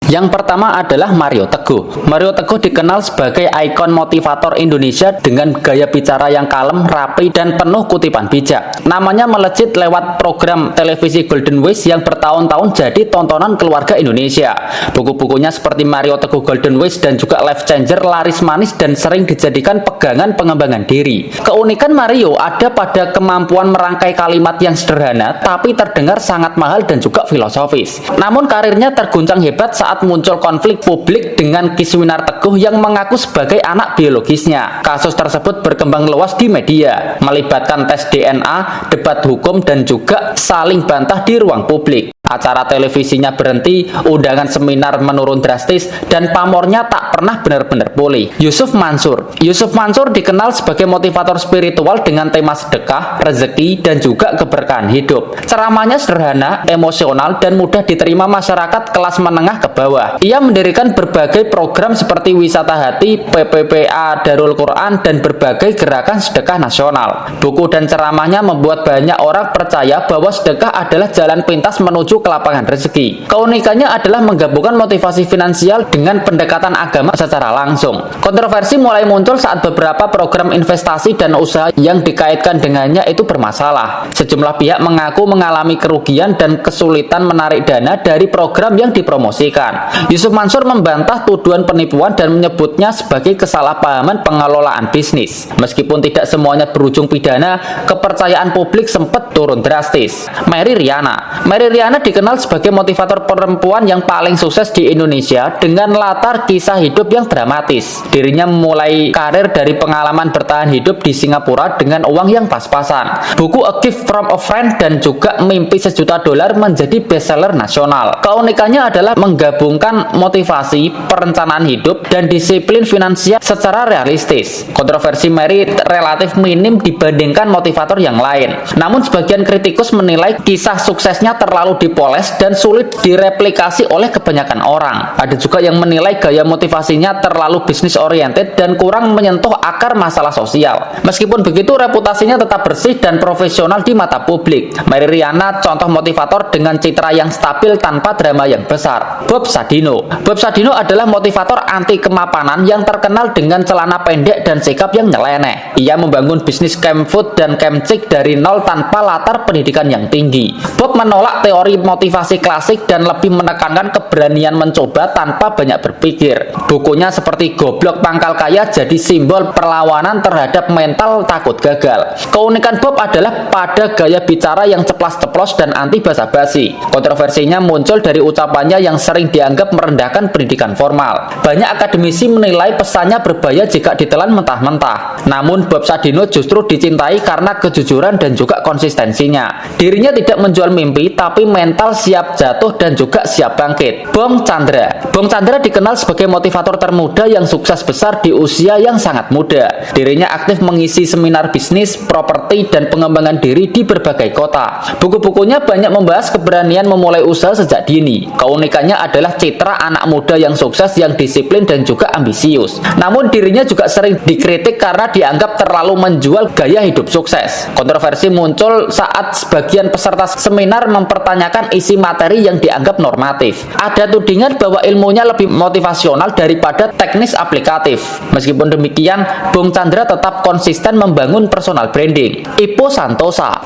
Yang pertama adalah Mario Teguh. Mario Teguh dikenal sebagai ikon motivator Indonesia dengan gaya bicara yang kalem, rapi, dan penuh kutipan bijak. Namanya melejit lewat program televisi Golden Voice yang bertahun-tahun jadi tontonan keluarga Indonesia. Buku-bukunya seperti Mario Teguh Golden Voice dan juga Life Changer laris manis dan sering dijadikan pegangan pengembangan diri. Keunikan Mario ada pada kemampuan merangkai kalimat yang sederhana tapi terdengar sangat mahal dan juga filosofis. Namun karirnya terguncang hebat saat muncul konflik publik dengan Kiswinar Teguh yang mengaku sebagai anak biologisnya. Kasus tersebut berkembang luas di media, melibatkan tes DNA, debat hukum, dan juga saling bantah di ruang publik. Acara televisinya berhenti, undangan seminar menurun drastis, dan pamornya tak pernah benar-benar pulih. Yusuf Mansur dikenal sebagai motivator spiritual dengan tema sedekah, rezeki, dan juga keberkahan hidup. Ceramahnya sederhana, emosional, dan mudah diterima masyarakat kelas menengah ke bawah. Ia mendirikan berbagai program seperti Wisata Hati, PPPA Darul Quran, dan berbagai gerakan sedekah nasional. Buku dan ceramahnya membuat banyak orang percaya bahwa sedekah adalah jalan pintas menuju ke lapangan rezeki. Keunikannya adalah menggabungkan motivasi finansial dengan pendekatan agama secara langsung. Kontroversi mulai muncul saat beberapa program investasi dan usaha yang dikaitkan dengannya itu bermasalah. Sejumlah pihak mengaku mengalami kerugian dan kesulitan menarik dana dari program yang dipromosikan. Yusuf Mansur membantah tuduhan penipuan dan menyebutnya sebagai kesalahpahaman pengelolaan bisnis. Meskipun tidak semuanya berujung pidana, kepercayaan publik sempat turun drastis. Mary Riana dikenal sebagai motivator perempuan yang paling sukses di Indonesia dengan latar kisah hidup yang dramatis. Dirinya memulai karir dari pengalaman bertahan hidup di Singapura dengan uang yang pas-pasan. Buku A Gift from a Friend dan juga Mimpi $1 Juta menjadi bestseller nasional. Keunikannya adalah menggabungkan motivasi, perencanaan hidup, dan disiplin finansial secara realistis. Kontroversi Mary relatif minim dibandingkan motivator yang lain. Namun sebagian kritikus menilai kisah suksesnya terlalu dipoles dan sulit direplikasi oleh kebanyakan orang. Ada juga yang menilai gaya motivasinya terlalu bisnis oriented dan kurang menyentuh akar masalah sosial. Meskipun begitu, reputasinya tetap bersih dan profesional di mata publik. Mary Riana contoh motivator dengan citra yang stabil tanpa drama yang besar. Bob Sadino adalah motivator anti kemapanan yang terkenal dengan celana pendek dan sikap yang nyeleneh. Ia membangun bisnis camp food dan camp chick dari nol tanpa latar pendidikan yang tinggi. Bob menolak teori motivasi klasik dan lebih menekankan keberanian mencoba tanpa banyak berpikir. Bukunya seperti Goblok Pangkal Kaya jadi simbol perlawanan terhadap mental takut gagal. Keunikan Bob adalah pada gaya bicara yang ceplas-ceplos dan anti basa-basi. Kontroversinya muncul dari ucapannya yang sering dianggap merendahkan pendidikan formal. Banyak akademisi menilai pesannya berbahaya jika ditelan mentah-mentah. Namun Bob Sadino justru dicintai karena kejujuran dan juga konsistensinya. Dirinya tidak menjual mimpi, tapi mental siap jatuh dan juga siap bangkit. Bong Chandra dikenal sebagai motivator termuda yang sukses besar di usia yang sangat muda. Dirinya aktif mengisi seminar bisnis, properti, dan pengembangan diri di berbagai kota. Buku-bukunya banyak membahas keberanian memulai usaha sejak dini. Keunikannya adalah citra anak muda yang sukses, yang disiplin, dan juga ambisius. Namun dirinya juga sering dikritik karena dianggap terlalu menjual gaya hidup sukses. Kontroversi muncul saat sebagian peserta seminar mempertanyakan isi materi yang dianggap normatif. Ada tudingan bahwa ilmunya lebih motivasional daripada teknis aplikatif. Meskipun demikian, Bung Chandra tetap konsisten membangun personal branding. Ipo Santosa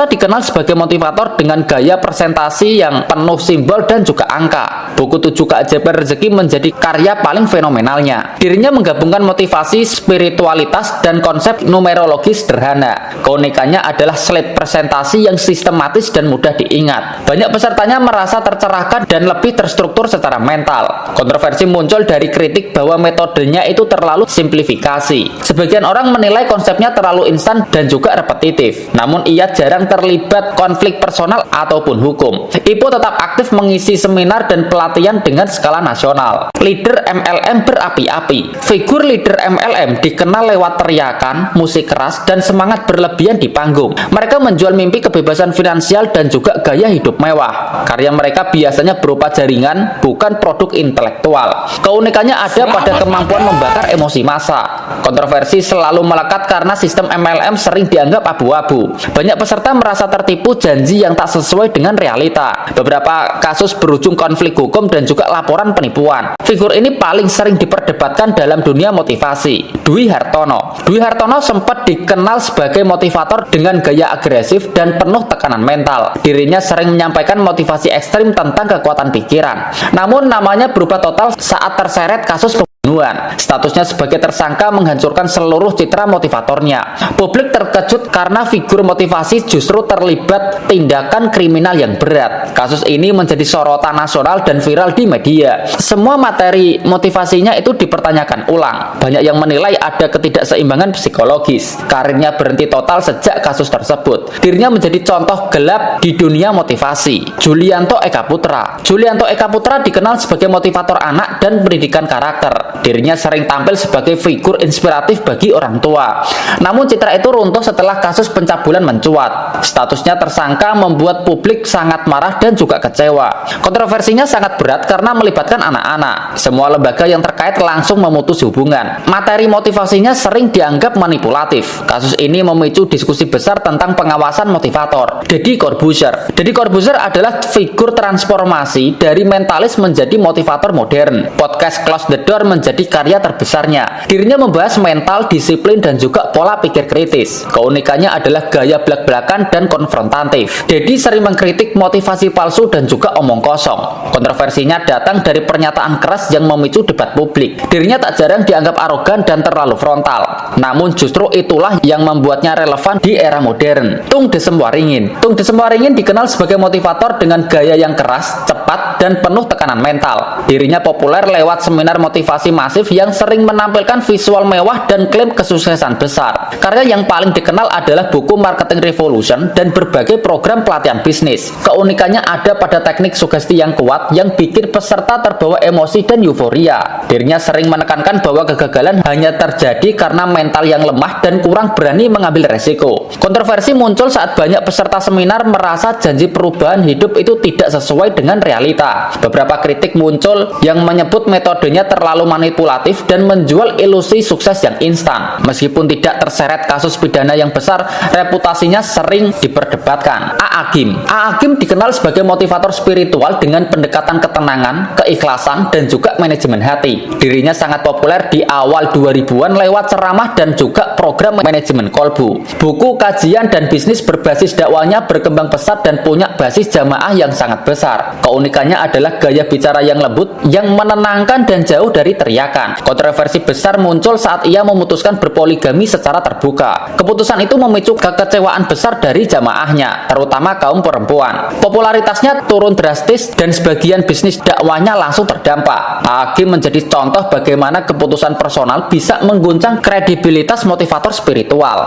dikenal sebagai motivator dengan gaya presentasi yang penuh simbol dan juga angka. Buku 7 Keajaiban Rezeki menjadi karya paling fenomenalnya. Dirinya menggabungkan motivasi, spiritualitas, dan konsep numerologi sederhana. Keunikannya adalah slide presentasi yang sistematis dan mudah diingat. Banyak pesertanya merasa tercerahkan dan lebih terstruktur secara mental. Kontroversi muncul dari kritik bahwa metodenya itu terlalu simplifikasi. Sebagian orang menilai konsepnya terlalu instan dan juga repetitif. Namun ia jarang terlibat konflik personal ataupun hukum. Ipo tetap aktif mengisi seminar dan pelatihan dengan skala nasional. Leader MLM berapi-api. Figur leader MLM dikenal lewat teriakan, musik keras, dan semangat berlebihan di panggung. Mereka menjual mimpi kebebasan finansial dan juga gaya hidup hidup mewah. Karya mereka biasanya berupa jaringan, bukan produk intelektual. Keunikannya ada pada kemampuan membakar emosi massa. Kontroversi selalu melekat karena sistem MLM sering dianggap abu-abu. Banyak peserta merasa tertipu janji yang tak sesuai dengan realita. Beberapa kasus berujung konflik hukum dan juga laporan penipuan. Figur ini paling sering diperdebatkan dalam dunia motivasi. Dwi Hartono. Dwi Hartono sempat dikenal sebagai motivator dengan gaya agresif dan penuh tekanan mental. Dirinya sering menyampaikan motivasi ekstrim tentang kekuatan pikiran. Namun namanya berubah total saat terseret kasus pembunuhan. Statusnya sebagai tersangka menghancurkan seluruh citra motivatornya. Publik terkejut karena figur motivasi justru terlibat tindakan kriminal yang berat. Kasus ini menjadi sorotan nasional dan viral di media. Semua materi motivasinya itu dipertanyakan ulang. Banyak yang menilai ada ketidakseimbangan psikologis. Karirnya berhenti total sejak kasus tersebut. Dirinya menjadi contoh gelap di dunia motivasi. Julianto Eka Putra. Julianto Eka Putra dikenal sebagai motivator anak dan pendidikan karakter. Dirinya sering tampil sebagai figur inspiratif bagi orang tua. Namun citra itu runtuh setelah kasus pencabulan mencuat. Statusnya tersangka membuat publik sangat marah dan juga kecewa. Kontroversinya sangat berat karena melibatkan anak-anak. Semua lembaga yang terkait langsung memutus hubungan. Materi motivasinya sering dianggap manipulatif. Kasus ini memicu diskusi besar tentang pengawasan motivator. Deddy Corbuzier. Deddy Corbuzier adalah figur transformasi dari mentalis menjadi motivator modern. Podcast Close the Door menjadi karya terbesarnya. Dirinya membahas mental, disiplin, dan juga pola pikir kritis. Keunikannya adalah gaya belak-belakan dan konfrontatif. Deddy sering mengkritik motivasi palsu dan juga omong kosong. Kontroversinya datang dari pernyataan keras yang memicu debat publik. Dirinya tak jarang dianggap arogan dan terlalu frontal. Namun justru itulah yang membuatnya relevan di era modern. Tung Desem Waringin. Tung Desem Waringin dikenal sebagai motivator dengan gaya yang keras, cepat, dan penuh tekanan mental. Dirinya populer lewat seminar motivasi masif yang sering menampilkan visual mewah dan klaim kesuksesan besar. Karya yang paling dikenal adalah buku Marketing Revolution dan berbagai program pelatihan bisnis. Keunikannya ada pada teknik sugesti yang kuat yang bikin peserta terbawa emosi dan euforia. Dirinya sering menekankan bahwa kegagalan hanya terjadi karena mental yang lemah dan kurang berani mengambil resiko. Kontroversi muncul saat banyak peserta seminar merasa janji perubahan hidup itu tidak sesuai dengan realita. Beberapa kritik muncul yang menyebut metodenya terlalu manipulatif dan menjual ilusi sukses yang instan. Meskipun tidak terseret kasus pidana yang besar, reputasinya sering diperdebatkan. A. Agim. A. Agim dikenal sebagai motivator spiritual dengan pendekatan ketenangan, keikhlasan, dan juga manajemen hati. Dirinya sangat populer di awal 2000-an lewat ceramah dan juga program manajemen kolbu. Buku, kajian, dan bisnis berbasis dakwahnya berkembang pesat dan punya basis jamaah yang sangat besar. Keunikannya adalah gaya bicara yang lembut, yang menenangkan dan jauh dari teriakan. Kontroversi besar muncul saat ia memutuskan berpoligami secara terbuka. Keputusan itu memicu kekecewaan besar dari jamaahnya, terutama kaum perempuan. Popularitasnya turun drastis dan sebagian bisnis dakwahnya langsung terdampak. Agim menjadi contoh bagaimana keputusan personal bisa mengguncang kredibilitas motivator spiritual.